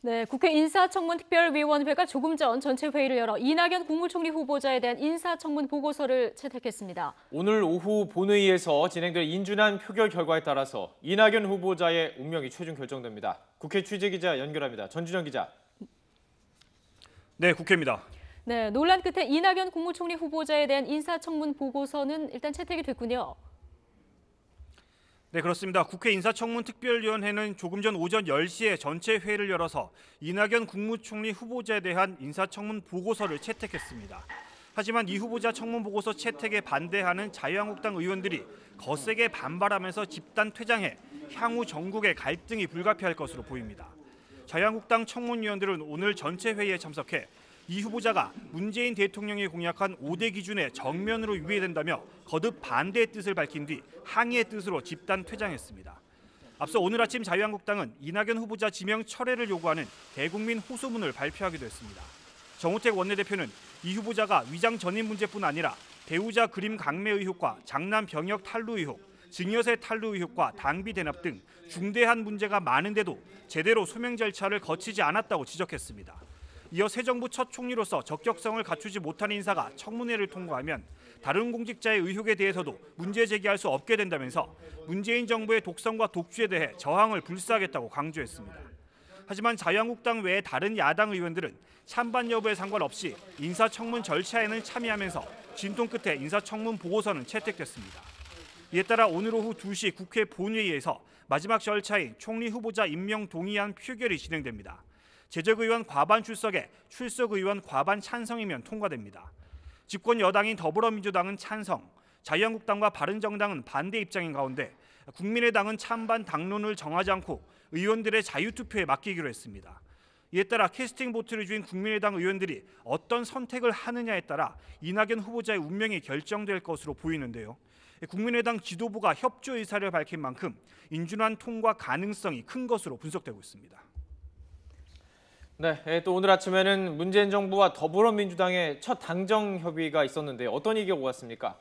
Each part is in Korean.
네, 국회 인사청문특별위원회가 조금 전 전체 회의를 열어 이낙연 국무총리 후보자에 대한 인사청문 보고서를 채택했습니다. 오늘 오후 본회의에서 진행될 인준안 표결 결과에 따라서 이낙연 후보자의 운명이 최종 결정됩니다. 국회 취재기자 연결합니다. 전준영 기자. 네, 국회입니다. 네, 논란 끝에 이낙연 국무총리 후보자에 대한 인사청문 보고서는 일단 채택이 됐군요. 네, 그렇습니다. 국회 인사청문특별위원회는 조금 전 오전 10시에 전체 회의를 열어서 이낙연 국무총리 후보자에 대한 인사청문 보고서를 채택했습니다. 하지만 이 후보자 청문 보고서 채택에 반대하는 자유한국당 의원들이 거세게 반발하면서 집단 퇴장해 향후 전국의 갈등이 불가피할 것으로 보입니다. 자유한국당 청문위원들은 오늘 전체 회의에 참석해 이 후보자가 문재인 대통령이 공약한 5대 기준에 정면으로 위배된다며 거듭 반대의 뜻을 밝힌 뒤 항의의 뜻으로 집단 퇴장했습니다. 앞서 오늘 아침 자유한국당은 이낙연 후보자 지명 철회를 요구하는 대국민 호소문을 발표하기도 했습니다. 정우택 원내대표는 이 후보자가 위장 전입 문제뿐 아니라 배우자 그림 강매 의혹과 장남 병역 탈루 의혹, 증여세 탈루 의혹과 당비 대납 등 중대한 문제가 많은데도 제대로 소명 절차를 거치지 않았다고 지적했습니다. 이어 새 정부 첫 총리로서 적격성을 갖추지 못한 인사가 청문회를 통과하면 다른 공직자의 의혹에 대해서도 문제 제기할 수 없게 된다면서 문재인 정부의 독선과 독주에 대해 저항을 불사하겠다고 강조했습니다. 하지만 자유한국당 외의 다른 야당 의원들은 찬반 여부에 상관없이 인사청문 절차에는 참여하면서 진통 끝에 인사청문 보고서는 채택됐습니다. 이에 따라 오늘 오후 2시 국회 본회의에서 마지막 절차인 총리 후보자 임명 동의안 표결이 진행됩니다. 재적의원 과반 출석에 출석의원 과반 찬성이면 통과됩니다. 집권 여당인 더불어민주당은 찬성, 자유한국당과 바른정당은 반대 입장인 가운데 국민의당은 찬반 당론을 정하지 않고 의원들의 자유투표에 맡기기로 했습니다. 이에 따라 캐스팅 보트를 주인 국민의당 의원들이 어떤 선택을 하느냐에 따라 이낙연 후보자의 운명이 결정될 것으로 보이는데요. 국민의당 지도부가 협조 의사를 밝힌 만큼 인준안 통과 가능성이 큰 것으로 분석되고 있습니다. 네, 또 오늘 아침에는 문재인 정부와 더불어민주당의 첫 당정 협의가 있었는데 어떤 얘기가 오갔습니까?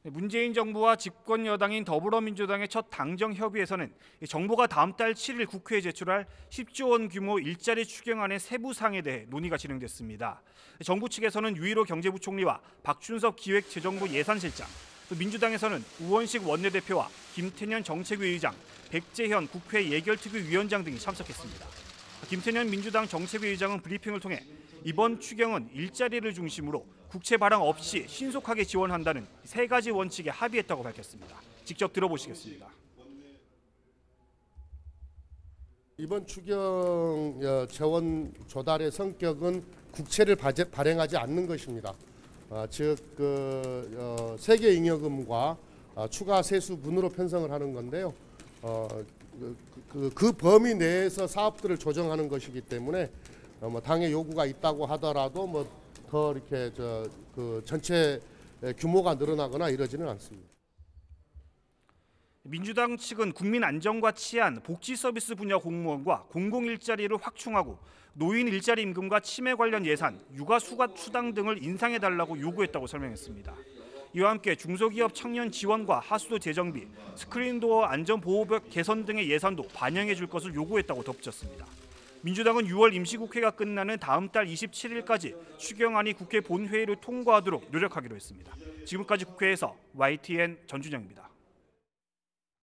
문재인 정부와 집권 여당인 더불어민주당의 첫 당정 협의에서는 정부가 다음 달 7일 국회에 제출할 10조 원 규모 일자리 추경안의 세부 사항에 대해 논의가 진행됐습니다. 정부 측에서는 유일호 경제부총리와 박준섭 기획재정부 예산실장, 또 민주당에서는 우원식 원내대표와 김태년 정책위 의장, 백재현 국회 예결특위위원장 등이 참석했습니다. 김태년 민주당 정책위 의장은 브리핑을 통해 이번 추경은 일자리를 중심으로 국채 발행 없이 신속하게 지원한다는 세 가지 원칙에 합의했다고 밝혔습니다. 직접 들어보시겠습니다. 이번 추경 재원 조달의 성격은 국채를 발행하지 않는 것입니다. 즉 세계잉여금과 추가 세수분으로 편성을 하는 건데요. 그 범위 내에서 사업들을 조정하는 것이기 때문에 당의 요구가 있다고 하더라도 더 이렇게 전체 규모가 늘어나거나 이러지는 않습니다. 민주당 측은 국민 안정과 치안, 복지 서비스 분야 공무원과 공공 일자리를 확충하고 노인 일자리 임금과 치매 관련 예산, 육아 수당 등을 인상해 달라고 요구했다고 설명했습니다. 이와 함께 중소기업 청년 지원과 하수도 재정비, 스크린도어 안전보호벽 개선 등의 예산도 반영해 줄 것을 요구했다고 덧붙였습니다. 민주당은 6월 임시국회가 끝나는 다음 달 27일까지 추경안이 국회 본회의를 통과하도록 노력하기로 했습니다. 지금까지 국회에서 YTN 전준영입니다.